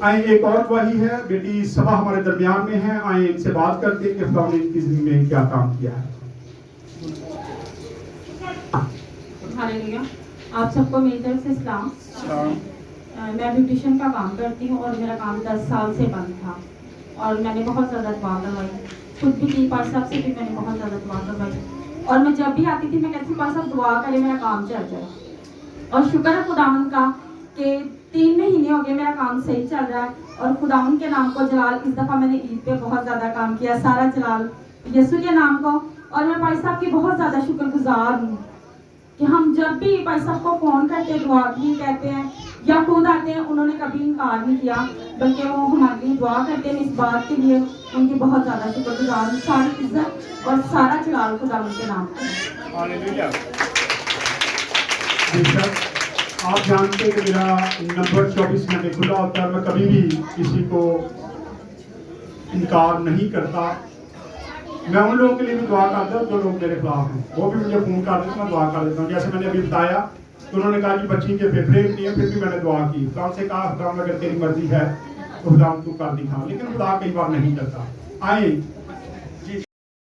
आए एक और गवाही है, बेटी सबा हमारे दरमियान में है। आए इनसे बात करते हैं कि खुदा ने इनकी जिंदगी में क्या काम किया है। हालेलुया। आप सबको मेरी तरफ से सलाम। मैं ब्यूटिशियन का काम करती हूँ और मेरा काम 10 साल से बंद था और मैंने बहुत ज़्यादा दुआ करवाई, खुद भी की, पास साहब से भी मैंने बहुत ज़्यादा दुआ करवाई और मैं जब भी आती थी मैं कहती थी पास साहब दुआ करें मेरा काम चल जाए। और शुक्र है खुदावन का कि 3 महीने हो गए मेरा काम सही चल रहा है और खुदावन के नाम को जलाल इस दफ़ा मैंने ईद पे बहुत ज़्यादा काम किया, सारा जलाल यीशु के नाम को। और मैं भाई साहब की बहुत ज़्यादा शुक्रगुजार हूँ कि हम जब भी भाई साहब को फ़ोन करके दुआ की कहते हैं या खुद आते हैं, उन्होंने कभी इनकार नहीं किया, बल्कि वो हमारे लिए दुआ करते हैं। इस बात के लिए उनकी बहुत ज़्यादा शुक्रगुजार हूँ। सारी इज्जत और सारा जलाल खुदावन के नाम को। आप जानते हैं कि मेरा नंबर 24 घंटे खुला होता है, मैं कभी भी किसी को इनकार नहीं करता। मैं उन लोगों के लिए भी दुआ करता हूँ जो लोग मेरे खिलाफ हैं, वो भी मुझे फ़ोन कर देते, मैं दुआ कर देता हूँ। जैसे मैंने अभी बताया तो उन्होंने कहा कि बच्ची के फेफड़े नहीं है, फिर भी मैंने दुआ की। खुदा से कहा खुदा अगर तेरी मर्जी है तो खुदा तू कर दिखा, लेकिन खुदा कई बार नहीं करता। आए